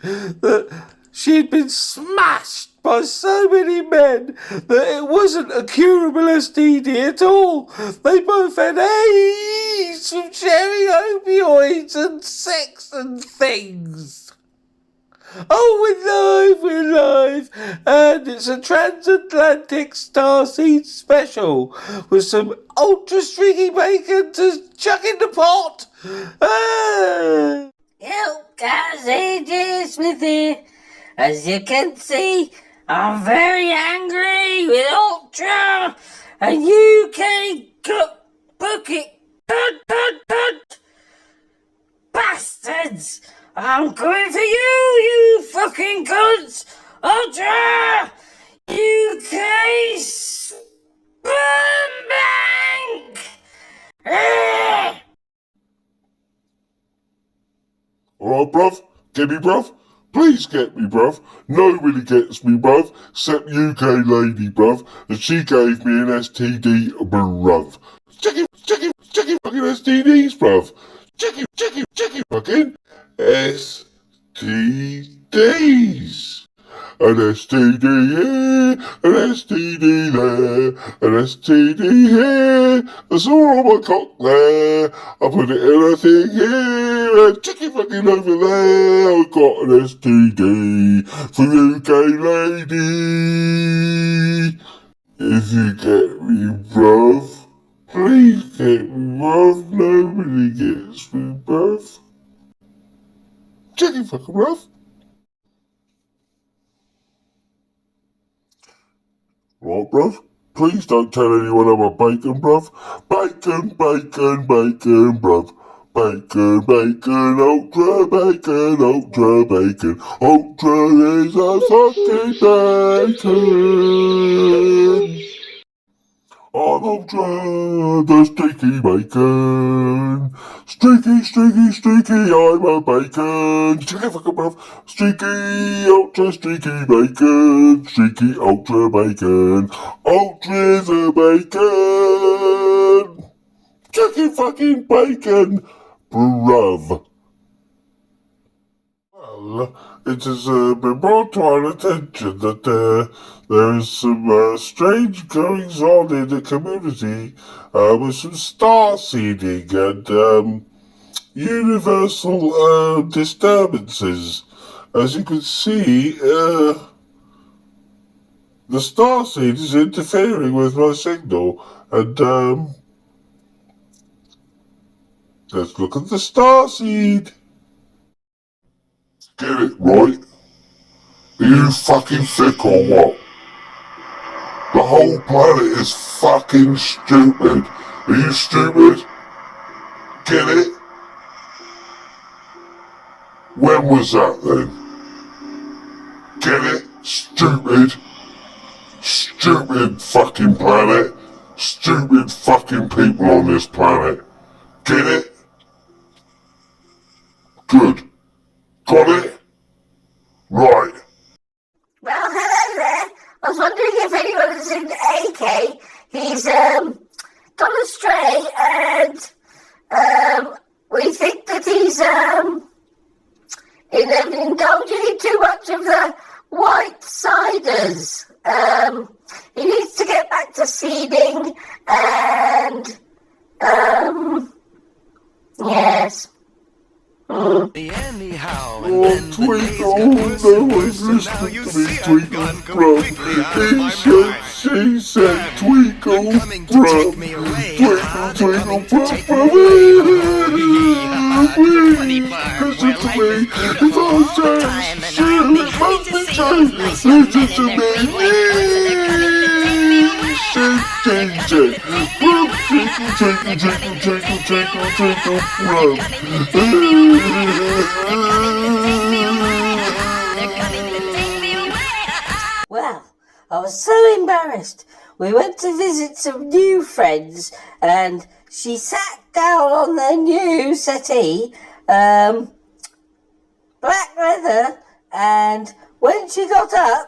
realised that she'd been smashed by so many men that it wasn't a curable STD at all. They both had AIDS from sharing opioids and sex and things. Oh, we're live, and it's a transatlantic starseed special with some ultra stringy bacon to chuck in the pot. Help, guys, AJ Smith here. As you can see, I'm very angry with Ultra and UK Bucket bastards. I'm coming for you, you fucking cunts! Ultra! UK Sperm Bank! Alright, bruv? Get me, bruv? Please get me, bruv. Nobody gets me, bruv, except UK lady, bruv, and she gave me an STD, bruv. Check it, fucking STDs, bruv. Check it, fucking STDs. An STD here, an STD there, an STD here. That's all on my cock there. I put it in a thing here, and check it fucking over there. I've got an STD for UK lady. If you get me, bruv. Please get me, bruv. Nobody gets me, bruv. Check it fucking bruv. Right, bruv? Please don't tell anyone I'm a bacon, bruv. Bacon, bruv. Bacon, ultra bacon. Ultra is a fucking bacon. I'm ultra, the streaky bacon. Streaky, I'm a bacon. Check it fucking bruv. Streaky, ultra streaky bacon. Streaky, ultra bacon. Ultra's a bacon. Check it fucking bacon, bruv. Well, it has been brought to our attention that there is some strange goings on in the community with some star seeding and universal disturbances. As you can see, the star seed is interfering with my signal, and let's look at the star seed. Get it right? Are you fucking sick or what? The whole planet is fucking stupid. Are you stupid? Get it? When was that then? Get it? Stupid. Stupid fucking planet. Stupid fucking people on this planet. Get it? Good. Got it? Right. Well, hello there. I was wondering if anyone has seen AK. He's gone astray, and we think that he's indulging in too much of the white ciders. He needs to get back to seeding, and yes. Anyhow, and Oh, then the days Twinkle, got worse no and one's worse, and now listening you to me, see I've Twinkle, gone bro. completely out of He my said, mind. she said, Twinkle, They're coming to bro. take me away. They're Twinkle, coming bro, to take bro. me away. Please, Funny farm listen where to life me. is If beautiful I all the say time, and shit, I'll be it happy must to be see true. those nice young men Listen to in their me. clean white clothes, and they're coming to take me away. Shit, They're coming to take me away. Twinkle, bro. Well, I was so embarrassed. We went to visit some new friends, and she sat down on the new settee, black leather, and when she got up,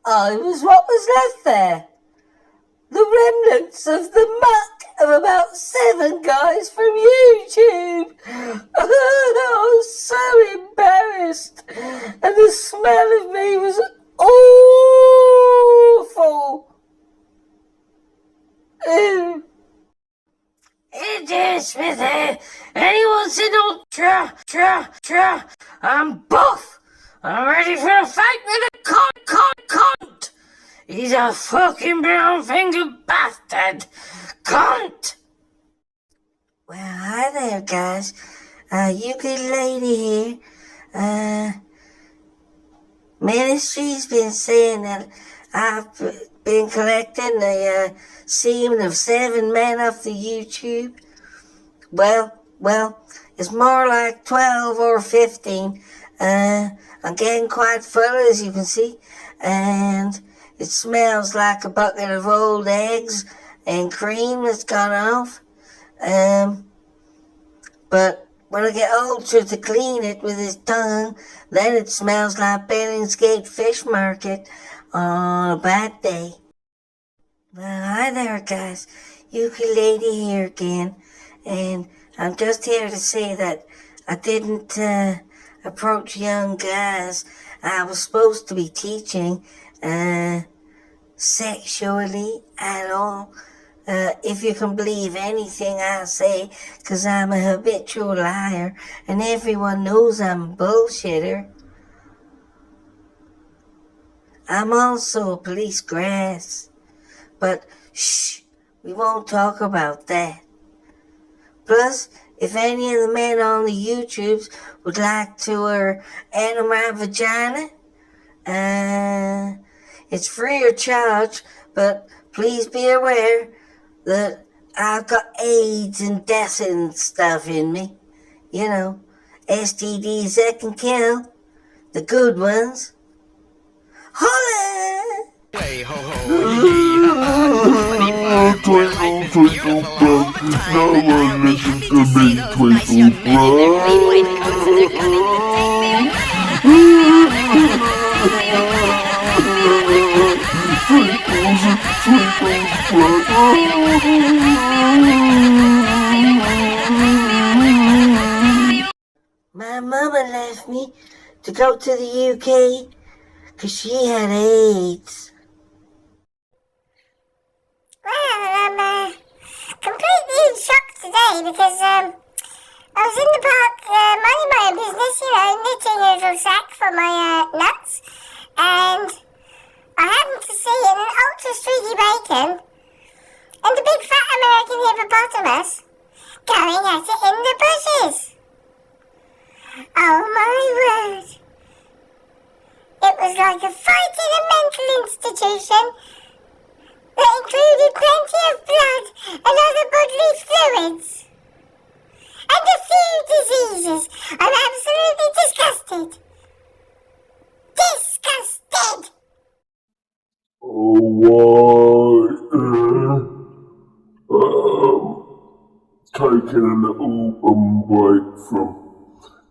I was what was left there. The remnants of the muck of about 7 guys from YouTube. I was so embarrassed. and the smell of me was awful. Ew. AJ Smithy, anyone said ultra, I'm buff. I'm ready for a fight with a cunt. He's a fucking brown-fingered bastard. Cunt. Well, hi there, guys. Ukulele here. Ministry's been saying that I've been collecting the semen of 7 men off the YouTube. Well, it's more like 12 or 15. I'm getting quite full, as you can see, and it smells like a bucket of old eggs and cream that's gone off. But when I get Ultra to clean it with his tongue, then it smells like Billingsgate Fish Market on a bad day. Well, hi there, guys. Ukulele here again, and I'm just here to say that I didn't approach young guys I was supposed to be teaching sexually at all. If you can believe anything I say, 'cause I'm a habitual liar, and everyone knows I'm a bullshitter. I'm also a police grass, but shh, we won't talk about that. Plus, if any of the men on the YouTubes would like to enter my vagina, it's free of charge, but please be aware that I've got AIDS and death and stuff in me. You know, STDs that can kill, the good ones. Holla! Hey ho ho, Twinkle, twinkle, bro. No one listens to me, twinkle, bro. My mama left me to go to the UK 'cause she had AIDS. Well, I'm completely in shock today because I was in the park minding my own business, knitting a little sack for my nuts, and I happened to see an ultra streaky bacon and a big fat American hippopotamus going at it in the bushes. Oh my word! It was like a fight in a mental institution that included plenty of blood and other bodily fluids. And a few diseases. I'm absolutely disgusted. Disgusted! Taking a little break from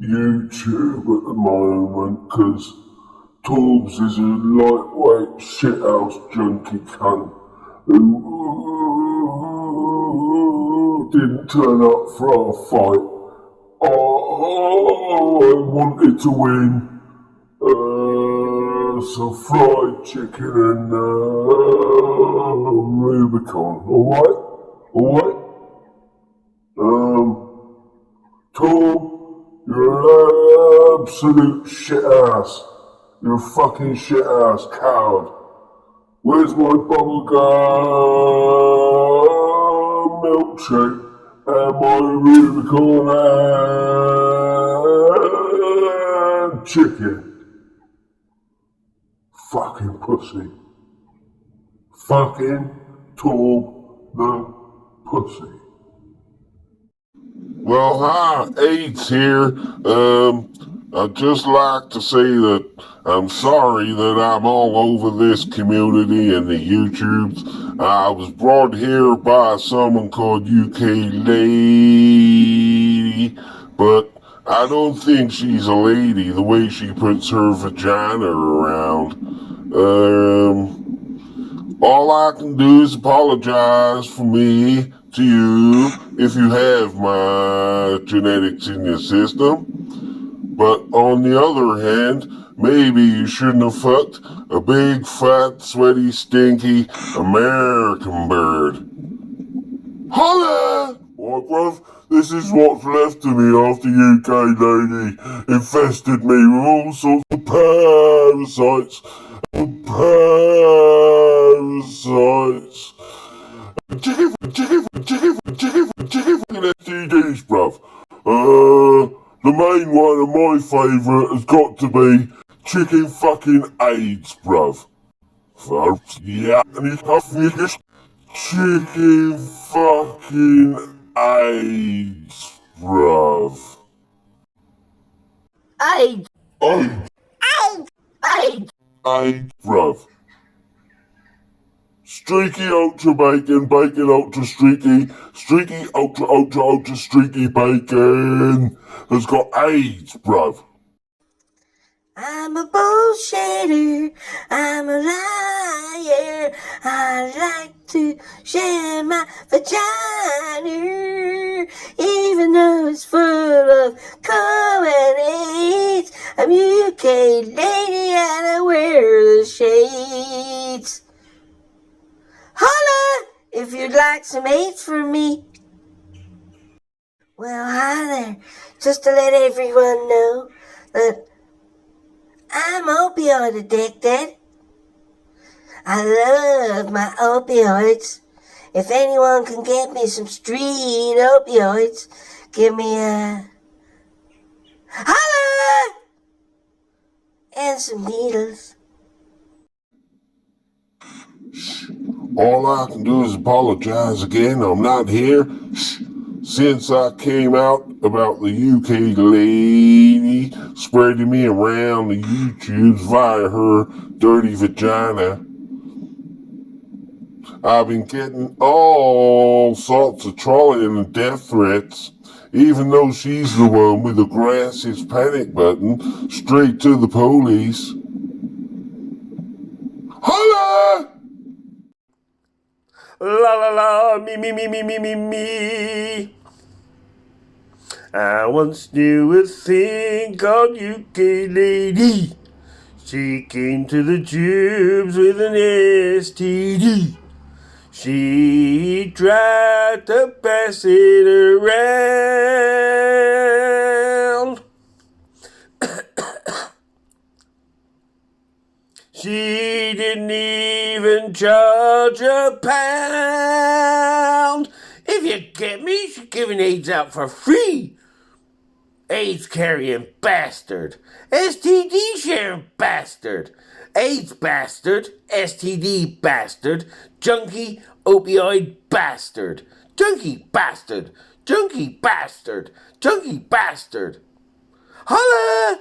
YouTube at the moment, 'cause Torbs is a lightweight shithouse junkie cunt who didn't turn up for our fight. I wanted to win some fried chicken and Rubicon. Alright? Torb, you're an absolute shit ass. You're a fucking shit ass coward. Where's my bubblegum milkshake and my Rubicon and chicken? Fucking pussy. Fucking Torb the pussy. Well, hi, AIDS here. I'd just like to say that I'm sorry that I'm all over this community and the YouTubes. I was brought here by someone called UK Lady, but I don't think she's a lady the way she puts her vagina around. All I can do is apologize for me to you if you have my genetics in your system. But on the other hand, Maybe you shouldn't have fucked a big, fat, sweaty, stinky American bird. Holla! Alright, bruv, this is what's left of me after UK lady infested me with all sorts of parasites. Parasites. Chicken fucking STDs, bruv. The main one of my favourite has got to be chicken fucking AIDS, bruv. Yeah, and it's just chicken fucking AIDS, bruv. AIDS, AIDS, AIDS. AIDS, bruv. Streaky ultra bacon, bacon ultra streaky, streaky ultra streaky bacon has got AIDS, bruv. I'm a bullshitter, I'm a liar, I like to share my vagina, even though it's full of COVID AIDS. I'm UK lady and I wear the shades. Holla if you'd like some AIDS from me. Well, hi there, just to let everyone know that I'm opioid addicted. I love my opioids. If anyone can get me some street opioids, give me a holla and some needles. All I can do is apologize again. I'm not here. Since I came out about the UK lady spreading me around the YouTubes via her dirty vagina, I've been getting all sorts of trolling and death threats, even though she's the one with the grass's panic button straight to the police. Holla! La la la, me. I once knew a thing called UK lady. She came to the tubes with an STD. She tried to pass it around. She didn't even charge a pound. If you get me, she's giving AIDS out for free. AIDS carrying bastard. STD sharing bastard. AIDS bastard. STD bastard. Junkie opioid bastard. Junkie bastard. Junkie bastard. Junkie bastard. Holla!